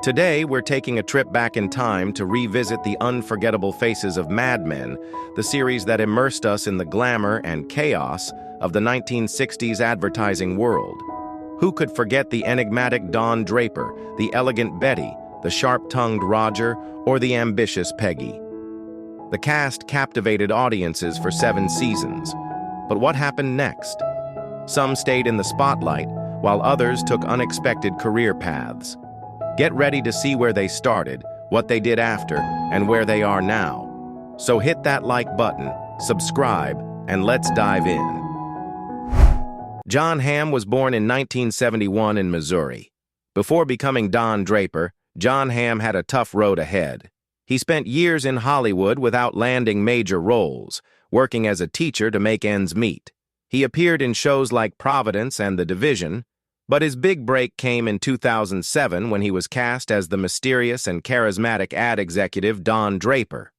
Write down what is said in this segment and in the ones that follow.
Today, we're taking a trip back in time to revisit the unforgettable faces of Mad Men, the series that immersed us in the glamour and chaos of the 1960s advertising world. Who could forget the enigmatic Don Draper, the elegant Betty, the sharp-tongued Roger, or the ambitious Peggy? The cast captivated audiences for 7 seasons. But what happened next? Some stayed in the spotlight, while others took unexpected career paths. Get ready to see where they started, what they did after, and where they are now. So hit that like button, subscribe, and let's dive in. Jon Hamm was born in 1971 in Missouri. Before becoming Don Draper, Jon Hamm had a tough road ahead. He spent years in Hollywood without landing major roles, working as a teacher to make ends meet. He appeared in shows like Providence and The Division, but his big break came in 2007 when he was cast as the mysterious and charismatic ad executive Don Draper.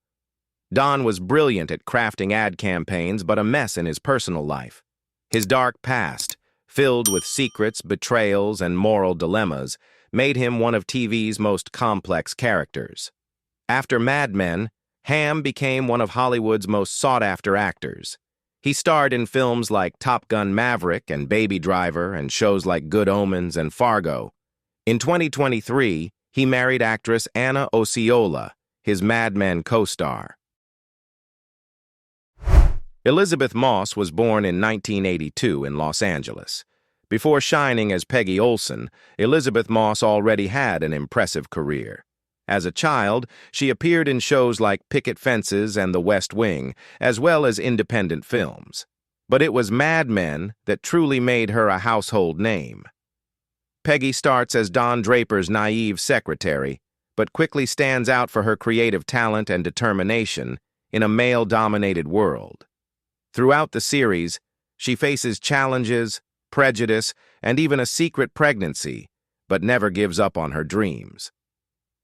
Don was brilliant at crafting ad campaigns, but a mess in his personal life. His dark past, filled with secrets, betrayals, and moral dilemmas, made him one of TV's most complex characters. After Mad Men, Hamm became one of Hollywood's most sought-after actors. He starred in films like Top Gun Maverick and Baby Driver and shows like Good Omens and Fargo. In 2023, he married actress Anna Osceola, his Mad Men co-star. Elisabeth Moss was born in 1982 in Los Angeles. Before shining as Peggy Olson, Elisabeth Moss already had an impressive career. As a child, she appeared in shows like Picket Fences and The West Wing, as well as independent films. But it was Mad Men that truly made her a household name. Peggy starts as Don Draper's naive secretary, but quickly stands out for her creative talent and determination in a male-dominated world. Throughout the series, she faces challenges, prejudice, and even a secret pregnancy, but never gives up on her dreams.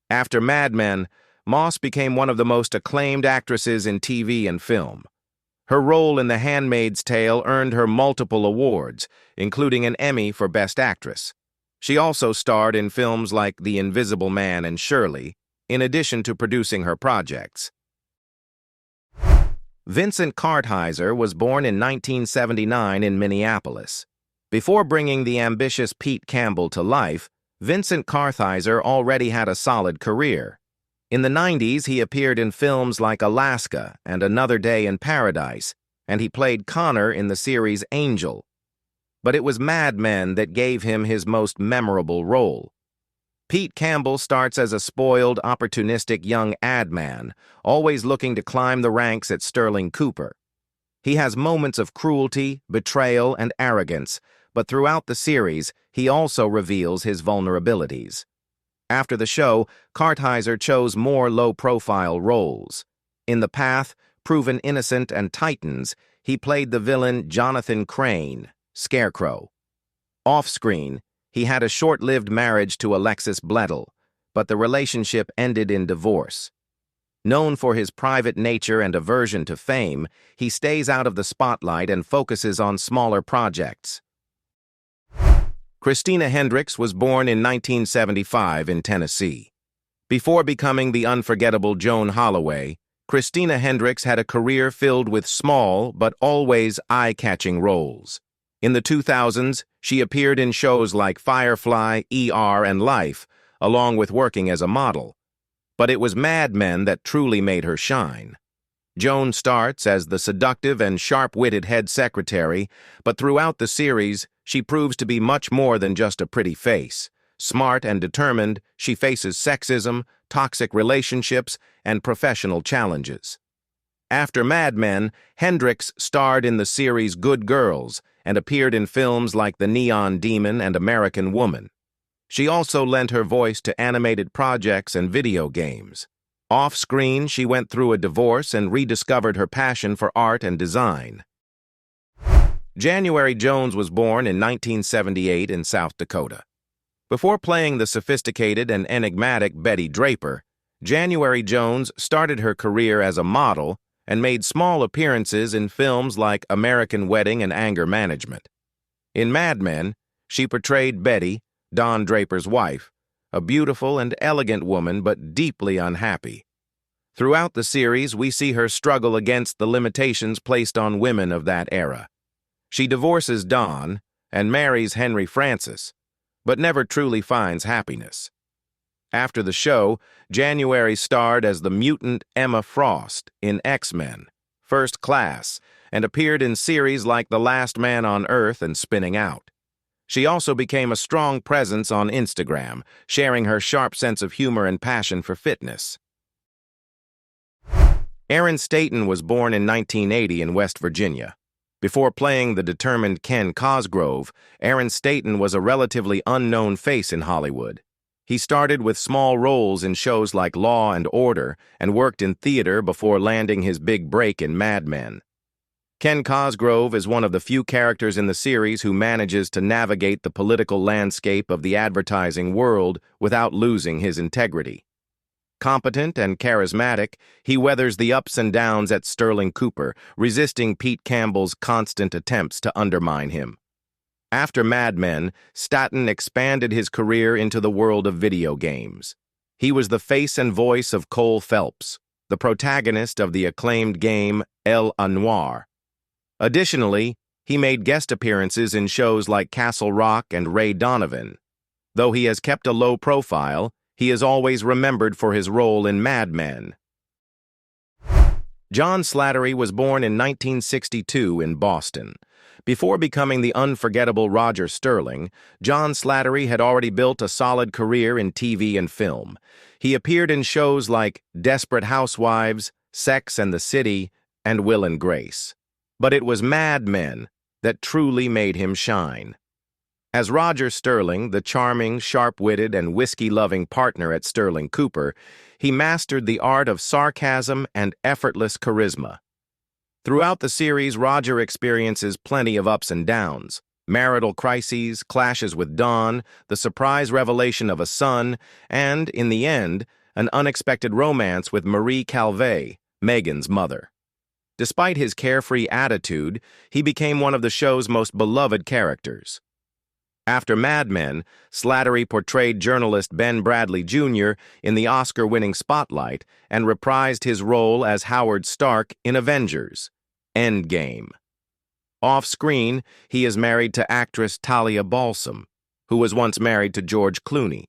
After Mad Men, Moss became one of the most acclaimed actresses in TV and film. Her role in The Handmaid's Tale earned her multiple awards, including an Emmy for Best Actress. She also starred in films like The Invisible Man and Shirley, in addition to producing her projects. Vincent Kartheiser was born in 1979 in Minneapolis. Before bringing the ambitious Pete Campbell to life, Vincent Kartheiser already had a solid career. In the 90s, he appeared in films like Alaska and Another Day in Paradise, and he played Connor in the series Angel. But it was Mad Men that gave him his most memorable role. Pete Campbell starts as a spoiled, opportunistic young ad man, always looking to climb the ranks at Sterling Cooper. He has moments of cruelty, betrayal, and arrogance, but throughout the series, he also reveals his vulnerabilities. After the show, Kartheiser chose more low-profile roles. In The Path, Proven Innocent, and Titans, he played the villain Jonathan Crane, Scarecrow. Off-screen, he had a short-lived marriage to Alexis Bledel, but the relationship ended in divorce. Known for his private nature and aversion to fame, he stays out of the spotlight and focuses on smaller projects. Christina Hendricks was born in 1975 in Tennessee. Before becoming the unforgettable Joan Holloway, Christina Hendricks had a career filled with small but always eye-catching roles. In the 2000s, she appeared in shows like Firefly, ER, and Life, along with working as a model. But it was Mad Men that truly made her shine. Joan starts as the seductive and sharp-witted head secretary, but throughout the series, she proves to be much more than just a pretty face. Smart and determined, she faces sexism, toxic relationships, and professional challenges. After Mad Men, Hendricks starred in the series Good Girls and appeared in films like The Neon Demon and American Woman. She also lent her voice to animated projects and video games. Off-screen, she went through a divorce and rediscovered her passion for art and design. January Jones was born in 1978 in South Dakota. Before playing the sophisticated and enigmatic Betty Draper, January Jones started her career as a model and made small appearances in films like American Wedding and Anger Management. In Mad Men, she portrayed Betty, Don Draper's wife, a beautiful and elegant woman but deeply unhappy. Throughout the series, we see her struggle against the limitations placed on women of that era. She divorces Don and marries Henry Francis, but never truly finds happiness. After the show, January starred as the mutant Emma Frost in X-Men, First Class, and appeared in series like The Last Man on Earth and Spinning Out. She also became a strong presence on Instagram, sharing her sharp sense of humor and passion for fitness. Aaron Staton was born in 1980 in West Virginia. Before playing the determined Ken Cosgrove, Aaron Staton was a relatively unknown face in Hollywood. He started with small roles in shows like Law and Order and worked in theater before landing his big break in Mad Men. Ken Cosgrove is one of the few characters in the series who manages to navigate the political landscape of the advertising world without losing his integrity. Competent and charismatic, he weathers the ups and downs at Sterling Cooper, resisting Pete Campbell's constant attempts to undermine him. After Mad Men, Staton expanded his career into the world of video games. He was the face and voice of Cole Phelps, the protagonist of the acclaimed game El Noir. Additionally, he made guest appearances in shows like Castle Rock and Ray Donovan. Though he has kept a low profile, he is always remembered for his role in Mad Men. John Slattery was born in 1962 in Boston. Before becoming the unforgettable Roger Sterling, John Slattery had already built a solid career in TV and film. He appeared in shows like Desperate Housewives, Sex and the City, and Will and Grace. But it was Mad Men that truly made him shine. As Roger Sterling, the charming, sharp-witted, and whiskey-loving partner at Sterling Cooper, he mastered the art of sarcasm and effortless charisma. Throughout the series, Roger experiences plenty of ups and downs: marital crises, clashes with Don, the surprise revelation of a son, and, in the end, an unexpected romance with Marie Calvé, Megan's mother. Despite his carefree attitude, he became one of the show's most beloved characters. After Mad Men, Slattery portrayed journalist Ben Bradley Jr. in the Oscar-winning Spotlight and reprised his role as Howard Stark in Avengers: Endgame. Off-screen, he is married to actress Talia Balsam, who was once married to George Clooney.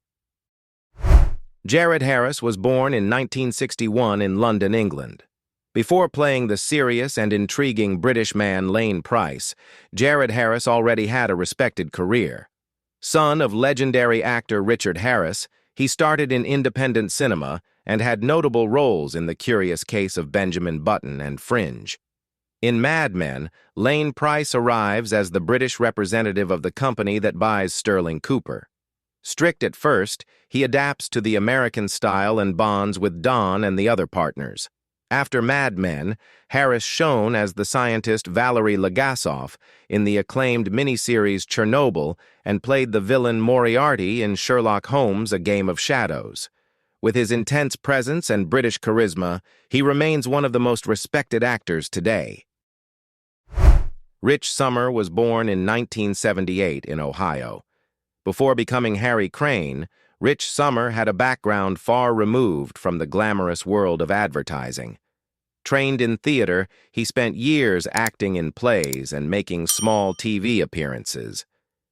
Jared Harris was born in 1961 in London, England. Before playing the serious and intriguing British man Lane Price, Jared Harris already had a respected career. Son of legendary actor Richard Harris, he started in independent cinema and had notable roles in The Curious Case of Benjamin Button and Fringe. In Mad Men, Lane Price arrives as the British representative of the company that buys Sterling Cooper. Strict at first, he adapts to the American style and bonds with Don and the other partners. After Mad Men, Harris shone as the scientist Valery Legasov in the acclaimed miniseries Chernobyl and played the villain Moriarty in Sherlock Holmes: A Game of Shadows. With his intense presence and British charisma, he remains one of the most respected actors today. Rich Sommer was born in 1978 in Ohio. Before becoming Harry Crane, Rich Sommer had a background far removed from the glamorous world of advertising. Trained in theater, he spent years acting in plays and making small TV appearances.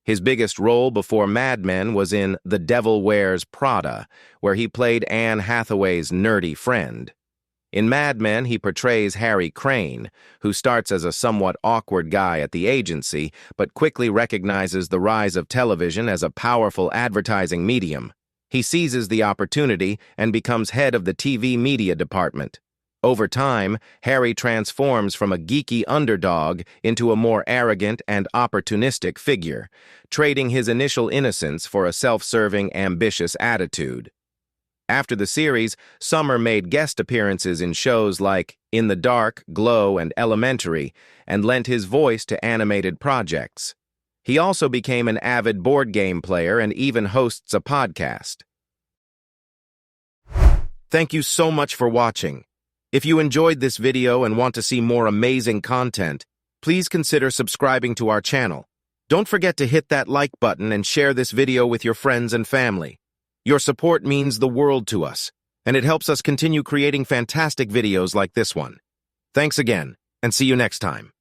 His biggest role before Mad Men was in The Devil Wears Prada, where he played Anne Hathaway's nerdy friend. In Mad Men, he portrays Harry Crane, who starts as a somewhat awkward guy at the agency, but quickly recognizes the rise of television as a powerful advertising medium. He seizes the opportunity and becomes head of the TV media department. Over time, Harry transforms from a geeky underdog into a more arrogant and opportunistic figure, trading his initial innocence for a self-serving, ambitious attitude. After the series, Sommer made guest appearances in shows like In the Dark, Glow, and Elementary, and lent his voice to animated projects. He also became an avid board game player and even hosts a podcast. Thank you so much for watching. If you enjoyed this video and want to see more amazing content, please consider subscribing to our channel. Don't forget to hit that like button and share this video with your friends and family. Your support means the world to us, and it helps us continue creating fantastic videos like this one. Thanks again, and see you next time.